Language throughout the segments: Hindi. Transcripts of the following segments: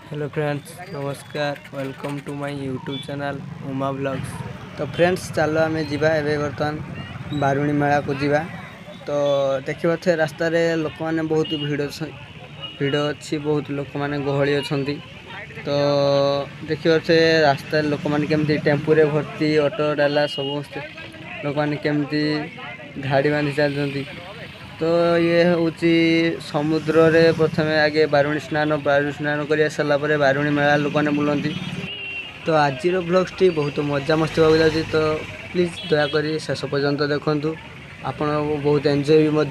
हेलो फ्रेंड्स, नमस्कार। Welcome to my YouTube channel Uma blogs. तो फ्रेंड्स चलो आम जावा एवं बर्तमान बारुणी मेला को जावा। तो देखिए थे रास्तार लोक मैंने बहुत भिड़ अच्छी, बहुत लोक मैंने गहली अच्छा। तो देखिए थे रास्ता लोक मैंने केमती टेम्पुरे भर्ती, ऑटो डाला समस्त लोक मैंने केमती धाड़ी बांधि चलती। तो ये हूँ समुद्र रे प्रथम आगे बारुणी स्नान कर सारापर बारुणी मेला लोक मैंने बुलती। तो आज ब्लॉग्सटी बहुत मजा मस्ती होगा जाऊँगी। तो प्लीज़ दयाकोरी शेष पर्यंत देखूँ, आपण बहुत एंजॉय भी।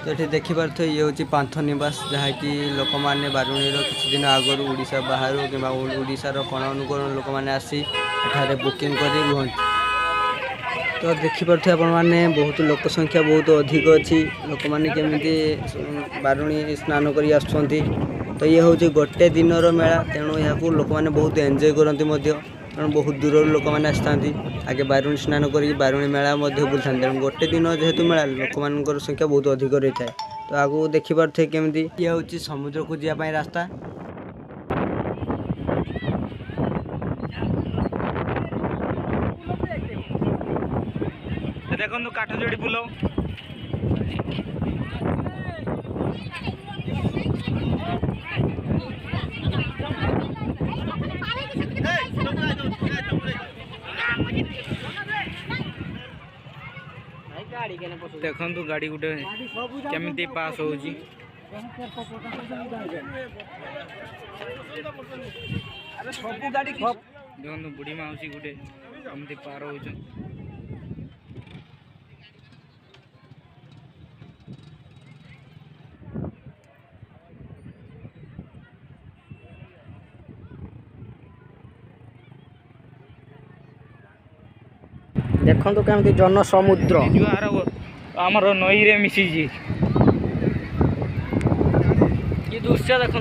तो ये देखिपे ये हूँ पांथ निवास, जहाँकि लोक मैंने बारुणी किसी दिन आगु ओडिशा बाहर कि ओडिशार कोण अनुकोण लोक मैंने आसी एठारे बुकिंग कर रुहति। तो देखिपे आपण मैंने बहुत लोक संख्या बहुत अधिक अच्छी, लोक मैंने केमी बारुणी स्नान कर आसुँच। तो ये हूँ गोटे दिनर मेला, तेणु यहाँ लोक मैंने बहुत एंजॉय करती, तेणु बहुत दूर लोक मैंने आसती आगे बारुणी स्नान कर बारुणी मेला बुलता। तेणु गोटे दिन जेहेतु मेला लोक मान संख्या बहुत अधिक रही है। तो आगू देखिपे केमी ये हूँ समुद्र को जावाई रास्ता। देखो काठ जोड़ी पुल देखु गाड़ी गुटे केमी पास हो देखो बुढ़ी माउसी गुटे केमी पार हो। देखो तो केमती जन समुद्र जुआर आमर नई रे मिसी दृश्य देखो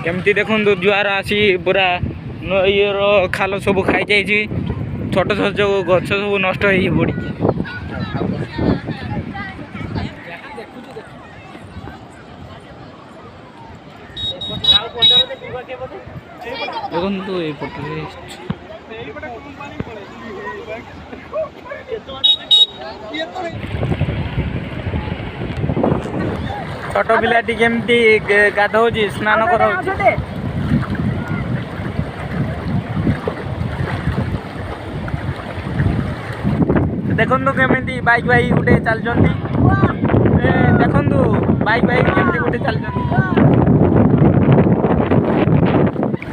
केमती देखो जुआर आसी पूरा नई खाल सब खाई जाइए, छोट छोट जो गछ सब नष्ट हो पड़ी। देखो ये पटे छोट पिलाटी केमती गाधौ स्नान कर देखु केमी बाइक भाई गोटे चलती। देखु बाइक भाई केमती गोटे चलती।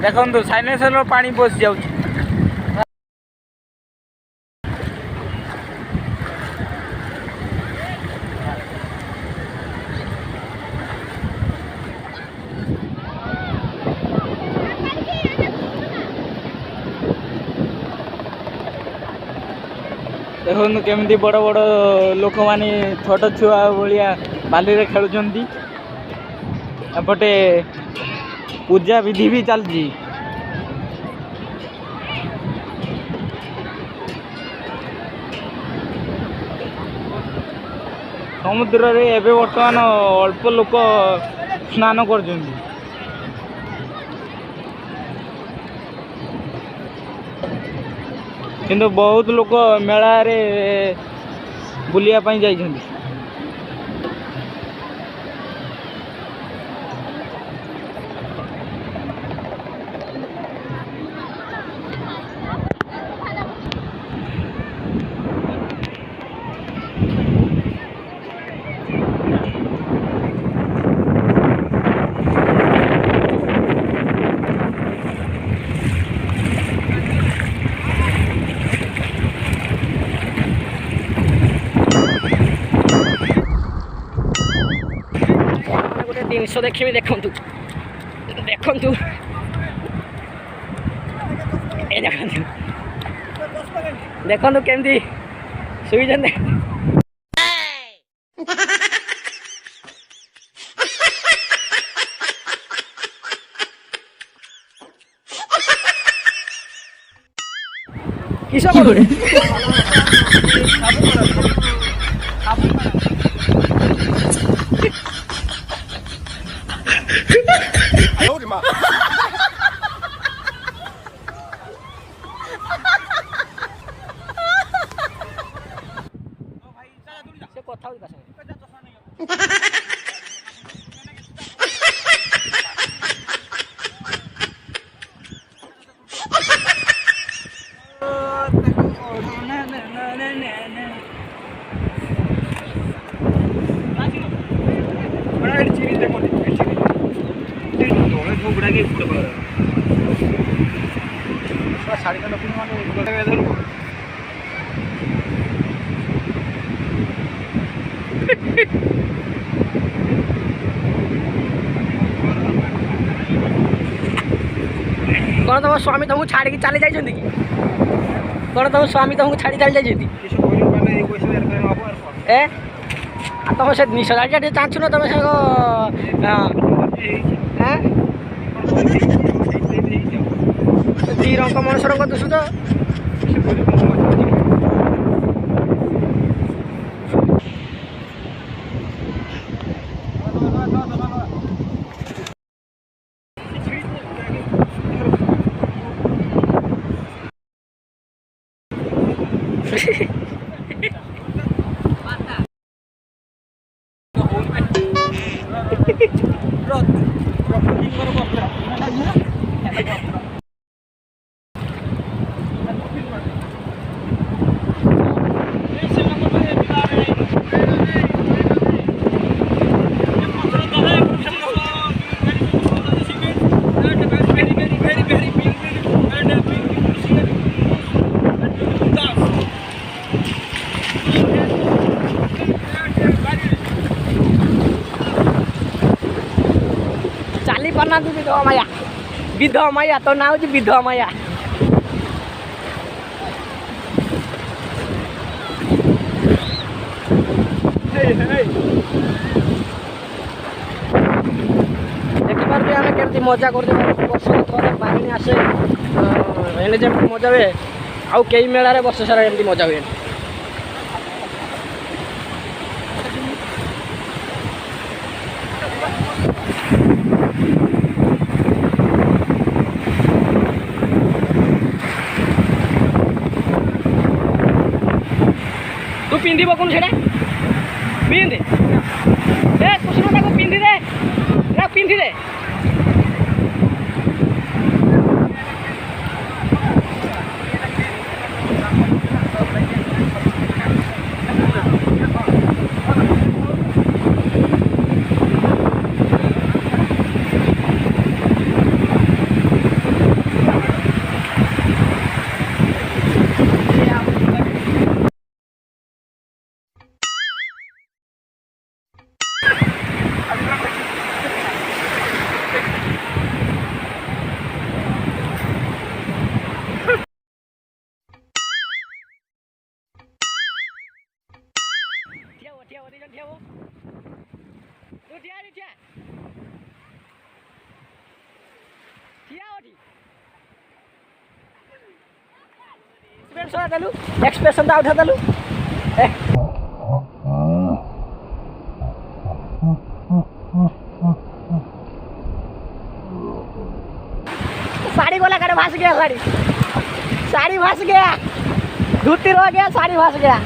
देखु साइलेंसर पानी पशि जाऊँ। देखो केमी बड़ बड़ लोक मैंने छोट छुआ भाया बाली रे खेलुंट। एपटे पूजा विधि भी चलती। समुद्र रे एबे वर्तमान अल्प लोक स्नान कर। किंतु बहुत लोक मेला रे बुलिया पाई जाइछन्ति। जिनस देखी देखु देखु देखु केमती शुई किस कौन तुम स्वामी तुमको छाड़ के चले जाइए कि कौन तुम स्वामी तुमको छाड़ी चली जाइए ए तुम से निशा चाहछु ना तुम दी रंग मनुष्य रंग दुषुच चाली पाना तू विधवा माया तो ना हूँ विधवा माया देखिपारे आम के मजा करते वर्ष थोड़े पानी आसे एने जमी मजा हुए आउ कई मेला वर्ष सारा एमती मजा हुए तू पिंधि कौन से पिंधे कुछ ना पिंधि दे पिंधि दे एक्सप्रेशन तो उठा दलु साड़ी गोला करे भास गया साड़ी भास गया धोती रह गया साड़ी भास गया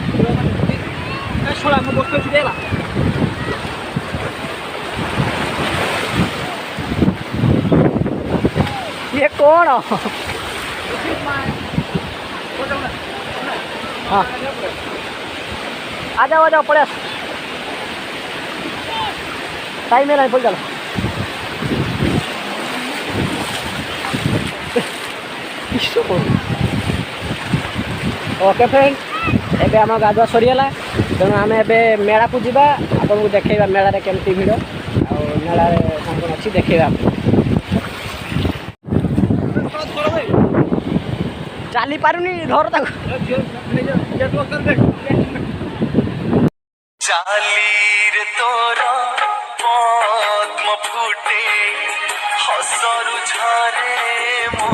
ये कौन हाँ आ जाओ पड़े टाइम है पड़ चलो ओके फ्रेंड एबे आम गाधुआ सरीगला तेणु आम ए मेला को जावा आपको देखा मेलार केमती भिड़ आ मेला कौन कौन अच्छी देखा चाली पारुनी धर चालीर तोरा पद्म फुटे हसरु झरे मो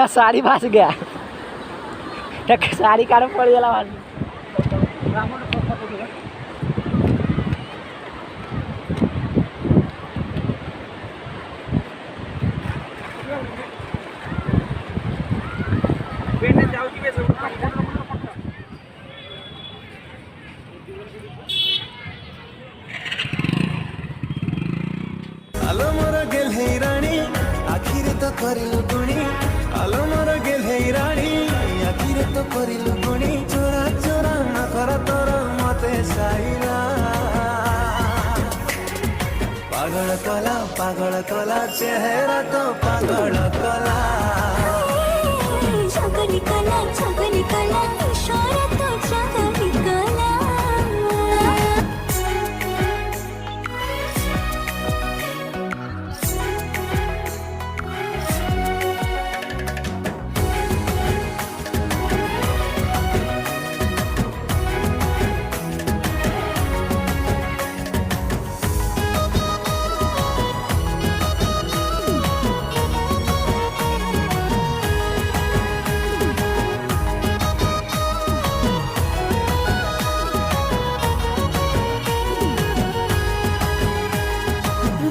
साड़ी भास गया साड़ी कार पड़ गला गेल्हे राणी आखिर तो करिलु गुणी आलो मोर गेल्हे राणी आखिर तो करिलु गुणी चोरा चोरा न कर तोर मते साइला पागल कला चेहरा तो पागल कला छगली कला इशारा तो छगली कला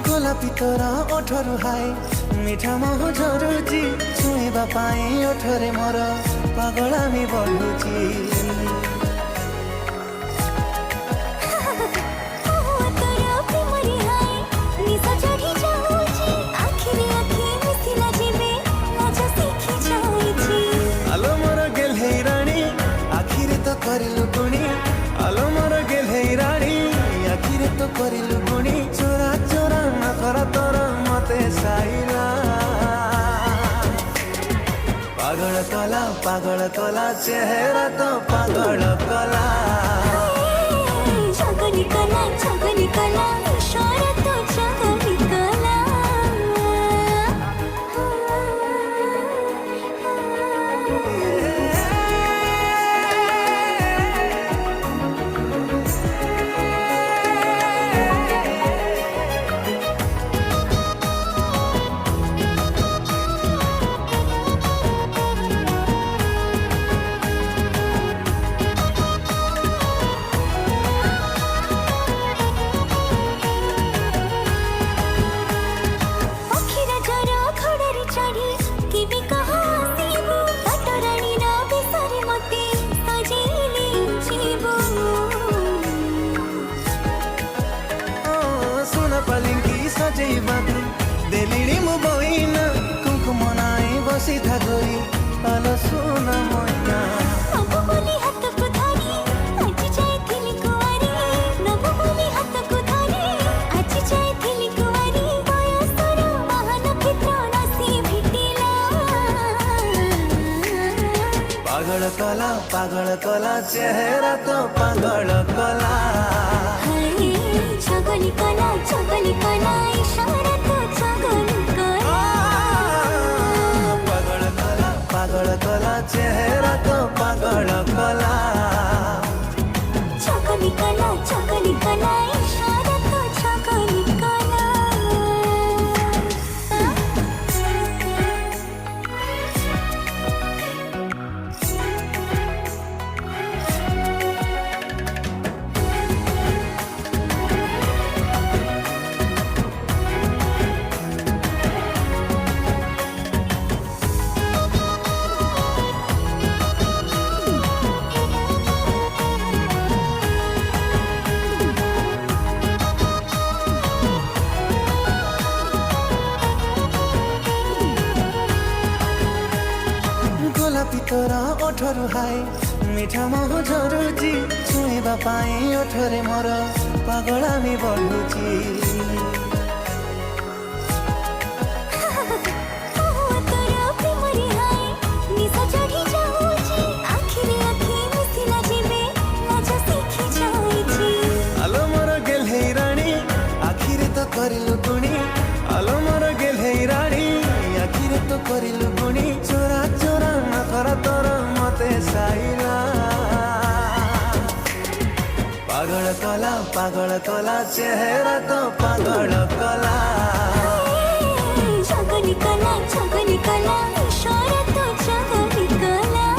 गोलापी तोर ओठरू हाय मिठा मोह झरुची छुइबा पाई ओठरे मोर पागलामी बढुची आलो मोर गेल्हे राणी आखिर तो करिलु गुणी आलो मोर गेल्हे राणी आखिर तो करिलु गुणी चोरा चोरा न कर तोर मते साइला पागल कला चेहरा तो पागल कला छगली कला इशारा तो छगली कला पलिंकी सजैबाकु देलिणी मु बहिना कुंकुम नाई बसी थागोई आलो सुन मैना नबु बोली हाथ को धरी आज जाइथिली कुवारी नबु बोली हाथ को धरी आज जाइथिली कुवारी बयसर महानक्षत्र नसी भेटिला पागल कला चेहरा तो पागल कला छगली कला इशारा तो छगली कला पागल कला चेहरा तो पागल कला छगली कला इशारा तो छगली कला गोलापी तोर ओठरू हाय मिठा मोह झरुची छुइबा पाई ओठरे मोर पागलामी बढुची आलो मोर गेल्हे राणी आखिर तो करिलु गुणी आलो मोर गेल्हे राणी आखिर तो करिलु गुणी चोरा चोरा न कर तोर मते साइला पागल कला चेहरा तो पागल कला छगली कला इशारा तो छगली कला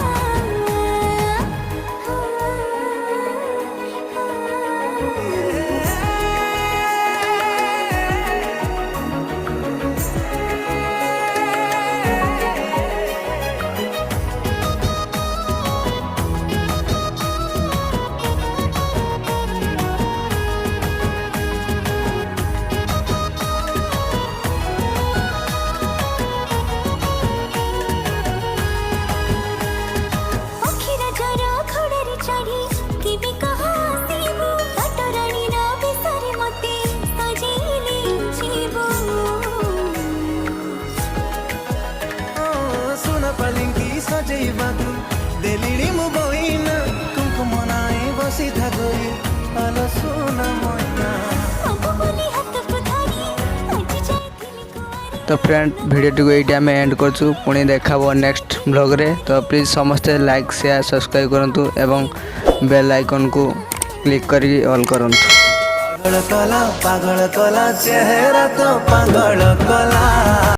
तो फ्रेंड वीडियो को ये आम एंड करछु पुणी देखा नेक्स्ट ब्लॉग रे। तो प्लीज समस्ते लाइक शेयर सब्सक्राइब करंतु एवं बेल आइकन को क्लिक करी ऑल करंतु। पागल कला चेहरा तो पागल